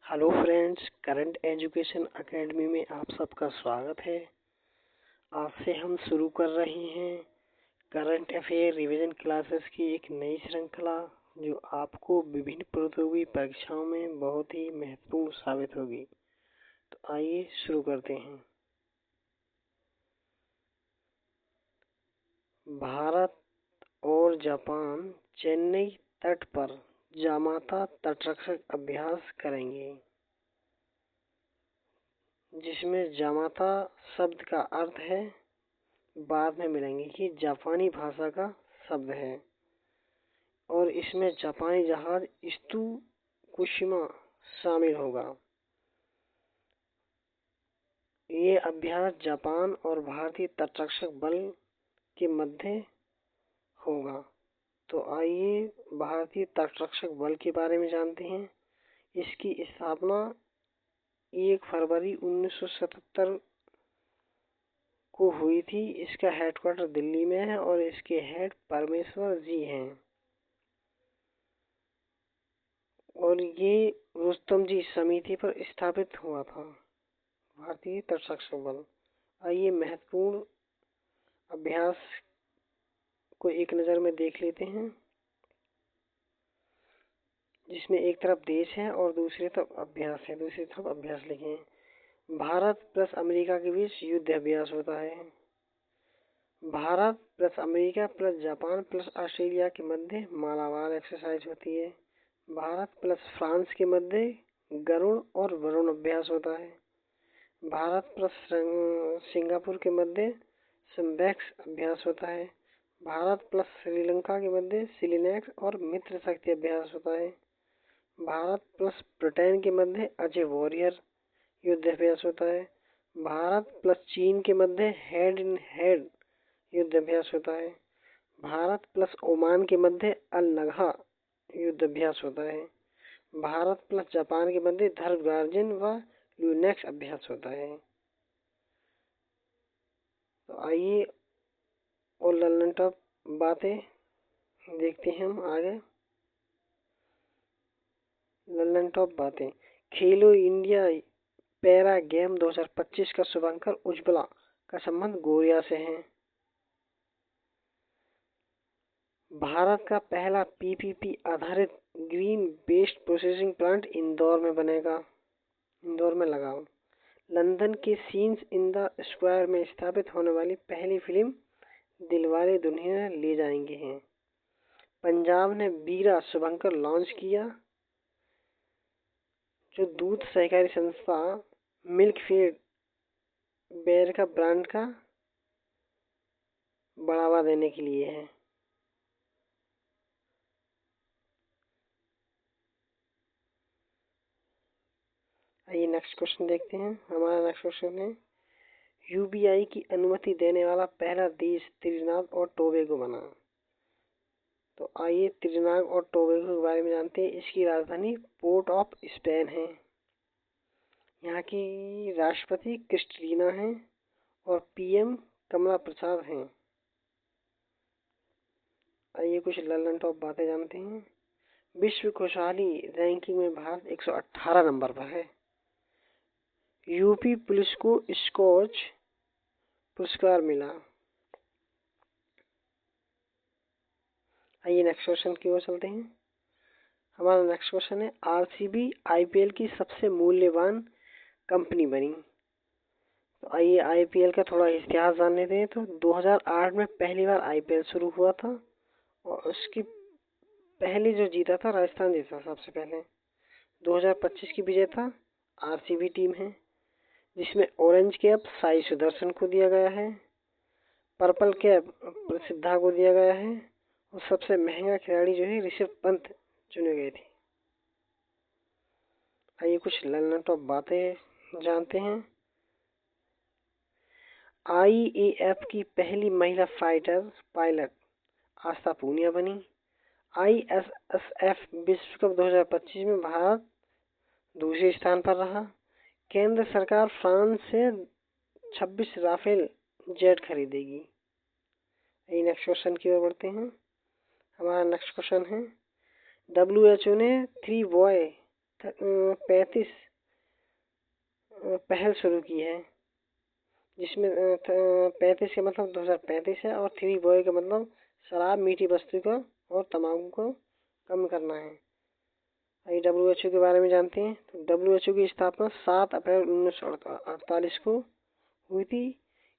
Hello friends, current education academy में आप सबका स्वागत है। आज से हम शुरू कर रहे हैं करंट अफेयर रिवीजन क्लासेस की एक नई श्रृंखला, जो आपको विभिन्न प्रतियोगी परीक्षाओं में बहुत ही महत्वपूर्ण साबित होगी। तो आइए शुरू करते हैं। भारत और जापान चेन्नई तट पर जामाता तटरक्षक अभ्यास करेंगे, जिसमें जामाता शब्द का अर्थ है, बाद में मिलेंगे कि जापानी भाषा का शब्द है, और इसमें जापानी जहाज त्सुकुशिमा शामिल होगा। ये अभ्यास जापान और भारतीय तटरक्षक बल के मध्य होगा। तो आइए भारतीय तटरक्षक बल के बारे में जानते हैं। इसकी स्थापना 1 फरवरी 1977 को हुई थी। इसका हेडक्वार्टर दिल्ली में है और इसके हेड परमेश्वर जी हैं, और ये रुस्तम जी समिति पर स्थापित हुआ था भारतीय तटरक्षक बल। आइए महत्वपूर्ण अभ्यास को एक नज़र में देख लेते हैं, जिसमें एक तरफ देश है और दूसरी तरफ अभ्यास लिखे हैं। भारत प्लस अमेरिका के बीच युद्ध अभ्यास होता है। Bharat plus America plus Japan plus Australia के मध्य मालाबार एक्सरसाइज होती है। भारत प्लस फ्रांस के मध्य गरुड़ और वरुण अभ्यास होता है। भारत प्लस सिंगापुर के मध्य सिम्बेक्स अभ्यास होता है। भारत प्लस श्रीलंका के मध्य सिलिनेक्स और मित्र शक्ति अभ्यास होता है। भारत प्लस ब्रिटेन के मध्य अजय वॉरियर युद्ध अभ्यास होता है। भारत प्लस चीन के मध्य हेड इन हेड युद्ध अभ्यास होता है। भारत प्लस ओमान के मध्य अल नगहा युद्ध अभ्यास होता है। भारत प्लस जापान के मध्य धर्मगार्जन व ल्यूनेक्स अभ्यास होता है। तो आइए और लल्लन टॉप बातें देखते हैं हम आगे। लल्लन टॉप बातें। खेलो इंडिया पैरा गेम 2025 का शुभांकर उज्ज्वला का संबंध गोरिया से है। भारत का पहला पीपीपी आधारित green waste processing plant Indore में बनेगा, इंदौर में लगा। लंदन के सीन्स इन द स्क्वायर में स्थापित होने वाली पहली फिल्म दिलवाले दुल्हनिया ले जाएंगे हैं। पंजाब ने बीरा शुभंकर लॉन्च किया, जो दूध सहकारी संस्था मिल्कफेड बेर का ब्रांड का बढ़ावा देने के लिए है। आइए नेक्स्ट क्वेश्चन देखते हैं। हमारा नेक्स्ट क्वेश्चन है, यूबीआई की अनुमति देने वाला पहला देश त्रिनाद और टोबैगो बना। तो आइए त्रिनाद और टोबैगो के बारे में जानते हैं। इसकी राजधानी पोर्ट ऑफ स्पेन है। यहाँ की राष्ट्रपति क्रिस्टलीना है और पीएम कमला प्रसाद हैं। आइए कुछ लल्लन टॉप बातें जानते हैं। विश्व खुशहाली रैंकिंग में भारत 118 नंबर पर है। यूपी पुलिस को स्कॉच पुरस्कार मिला। आइए नेक्स्ट क्वेश्चन की ओर चलते हैं। हमारा नेक्स्ट क्वेश्चन है, आरसीबी आईपीएल की सबसे मूल्यवान कंपनी बनी। तो आइए आईपीएल का थोड़ा इतिहास जान लेते हैं। तो 2008 में पहली बार आईपीएल शुरू हुआ था, और उसकी पहले जो जीता था राजस्थान जीता सबसे पहले। 2025 की विजेता आरसीबी टीम है, जिसमें ऑरेंज कैप साई सुदर्शन को दिया गया है, पर्पल कैप प्रसिद्धा को दिया गया है, और सबसे महंगा खिलाड़ी जो है ऋषभ पंत चुने गए थे। आइए कुछ लल्लन टॉप बातें जानते हैं। आईएएफ की पहली महिला फाइटर पायलट आस्था पूनिया बनी। आईएसएसएफ विश्व कप 2025 में भारत दूसरे स्थान पर रहा। केंद्र सरकार फ्रांस से 26 राफेल जेट खरीदेगी। नेक्स्ट क्वेश्चन की ओर बढ़ते हैं। हमारा नेक्स्ट क्वेश्चन है, WHO ने 35 पहल शुरू की है, जिसमें 35 का मतलब 2035 है, और 3 बॉय का मतलब शराब, मीठी वस्तु को और तंबाकू को कम करना है। आइए WHO के बारे में जानते हैं। तो WHO की स्थापना 7 अप्रैल 1948 को हुई थी।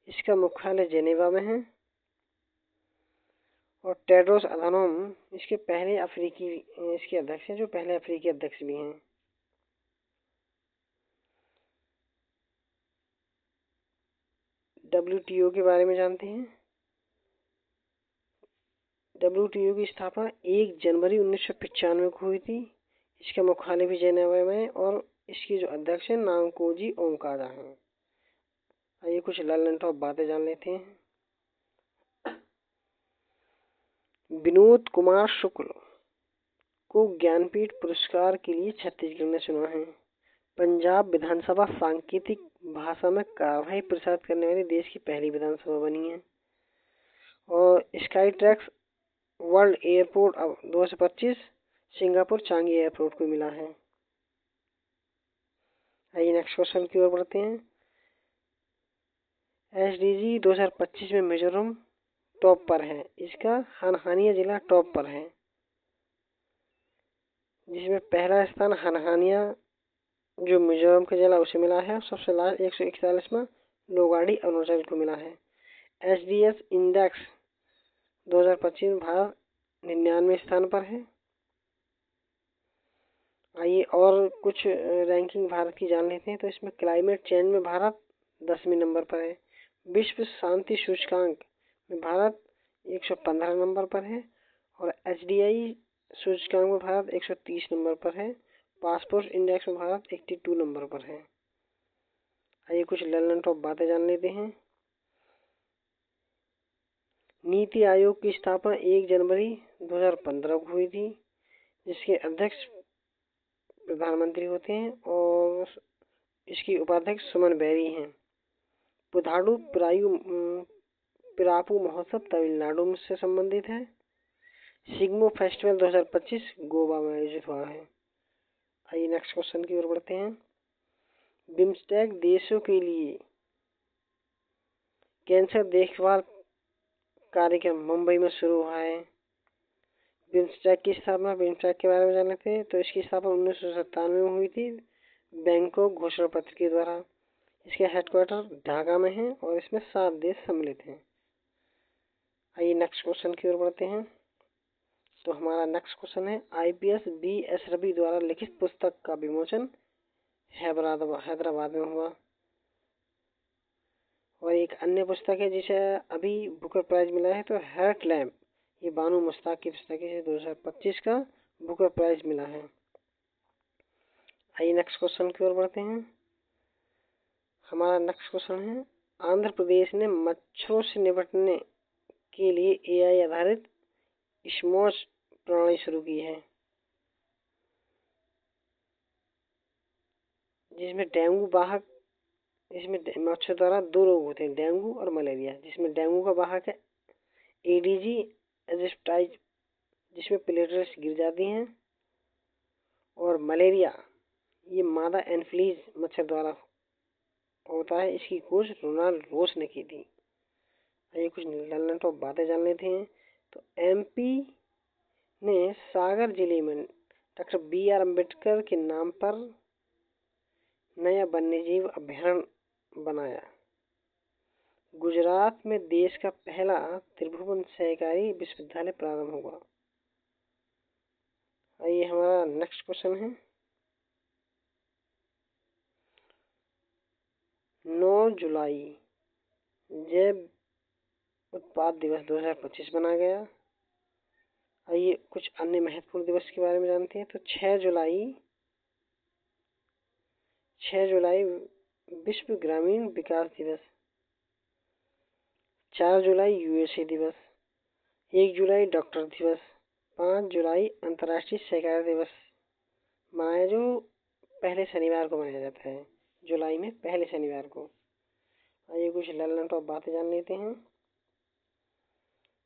इसका मुख्यालय जेनेवा में है, और टेड्रोस अधानोम इसके अध्यक्ष हैं, जो पहले अफ्रीकी अध्यक्ष भी हैं। WTO के बारे में जानते हैं। WTO की स्थापना 1 जनवरी 1995 को हुई थी। इसका मुख्यालय भी जेनेवा में है, और इसकी जो अध्यक्ष है नांकोजी ओंकागा हैं। आइए कुछ लर्न टॉप बातें जान लेते हैं। विनोद कुमार शुक्ल को ज्ञानपीठ पुरस्कार के लिए छत्तीसगढ़ ने चुना है। पंजाब विधानसभा सांकेतिक भाषा में कार्यवाही प्रसारित करने वाली देश की पहली विधानसभा बनी है। और sky tracks world airport 2025 Singapore Changi airport को मिला है। आइए नेक्स्ट क्वेश्चन की ओर बढ़ते हैं। SDG 2025 में मिजोरम टॉप पर है। इसका हनहानिया जिला टॉप पर है, जिसमें पहला स्थान हनहानिया जो मिजोरम का जिला उसे मिला है। सबसे लास्ट 141वां लोगाड़ी अरुणाचल को मिला है। SDS इंडेक्स 2025 में भारत 99वें स्थान पर है। आइए और कुछ रैंकिंग भारत की जान लेते हैं। तो इसमें क्लाइमेट चेंज में भारत 10वें नंबर पर है। विश्व शांति सूचकांक में भारत 115 नंबर पर है, और HDI सूचकांक में भारत 130 नंबर पर है। पासपोर्ट इंडेक्स में भारत 82 नंबर पर है। आइए कुछ लर्न टॉप बातें जान लेते हैं। नीति आयोग की स्थापना 1 जनवरी 2015 को हुई थी, जिसके अध्यक्ष प्रधानमंत्री होते हैं, और इसकी उपाध्यक्ष सुमन बेरी हैं। पुधाडु पिरापू महोत्सव तमिलनाडु से संबंधित है। सिग्मो फेस्टिवल 2025 गोवा में आयोजित हुआ है। आइए नेक्स्ट क्वेश्चन की ओर बढ़ते हैं। बिम्स्टेक देशों के लिए कैंसर देखभाल कार्यक्रम मुंबई में शुरू हुआ है। बिम्स्टेक की स्थापना, बिम्स्टेक के बारे में जान लेते हैं। तो इसकी स्थापना 1997 में हुई थी बैंकॉक घोषणा पत्र के द्वारा। इसके हेडक्वार्टर ढाका में है, और इसमें 7 देश सम्मिलित हैं। आइए नेक्स्ट क्वेश्चन की ओर बढ़ते हैं। तो हमारा नेक्स्ट क्वेश्चन है, IPS B.S. रवि द्वारा लिखित पुस्तक का विमोचन हैदराबाद में हुआ। और एक अन्य पुस्तक है जिसे अभी बुकर प्राइज मिला है, तो हेर्ट लैम्प, ये बानू मुश्ताक की पुस्तक है, 2025 का बुकर प्राइज मिला है। आइए नेक्स्ट क्वेश्चन की ओर बढ़ते हैं। हमारा नेक्स्ट क्वेश्चन है, आंध्र प्रदेश ने मच्छरों से निपटने के लिए AI आधारित स्मॉच प्रणाली शुरू की है, जिसमें इसमें मच्छर द्वारा 2 रोग होते हैं, डेंगू और मलेरिया। जिसमें डेंगू का वाहक है एडीजी एजिप्टाइज, जिसमें प्लेटलेट्स गिर जाती हैं, और मलेरिया ये मादा एनफ्लीज मच्छर द्वारा होता है। इसकी खोज रोनाल्ड रोस ने की थी। ये कुछ लर्न टॉप बातें जान लेते हैं। तो MP ने सागर जिले में डॉक्टर BR अम्बेडकर के नाम पर नया वन्यजीव अभयारण्य बनाया। गुजरात में देश का पहला त्रिभुवन सहकारी विश्वविद्यालय प्रारंभ हुआ। आइए हमारा नेक्स्ट क्वेश्चन है, 9 जुलाई जैव उत्पाद दिवस 2025 मनाया गया। आइए कुछ अन्य महत्वपूर्ण दिवस के बारे में जानते हैं। तो 6 जुलाई विश्व ग्रामीण विकास दिवस, 4 जुलाई USA दिवस, 1 जुलाई डॉक्टर दिवस, 5 जुलाई अंतर्राष्ट्रीय सहकारी दिवस मनाया, जो पहले शनिवार को मनाया जाता है, जुलाई में पहले शनिवार को। आइए कुछ लर्न टॉप बातें जान लेते हैं।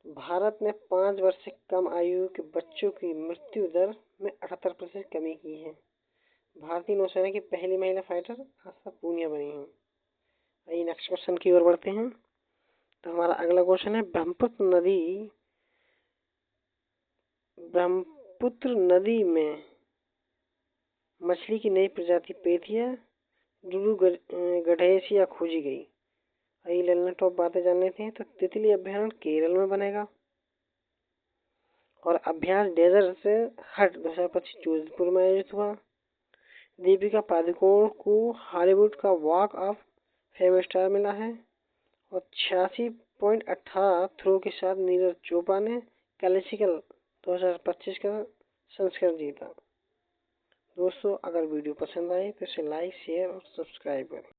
भारत ने 5 वर्ष से कम आयु के बच्चों की मृत्यु दर में 78% कमी की है। भारतीय नौसेना की पहली महिला फाइटर आस्था पूनिया बनी हैं। आइए नेक्स्ट क्वेश्चन की ओर बढ़ते हैं। तो हमारा अगला क्वेश्चन है, ब्रह्मपुत्र नदी में मछली की नई प्रजाति पेथिया डुडू गढ़ेसिया खोजी गई। आइए लेना टॉप बातें जान लेते हैं। तो तितली अभ्यारण्य केरल में बनेगा और अभ्यास डेजर्ट हट 2025 जोधपुर में आयोजित हुआ। दीपिका पादुकोण को हॉलीवुड का वॉक ऑफ फेम स्टार मिला है और 86.18 थ्रो के साथ नीरज चोपड़ा ने क्लासिकल 2025 का संस्करण जीता। दोस्तों अगर वीडियो पसंद आए तो इसे लाइक शेयर और सब्सक्राइब करें।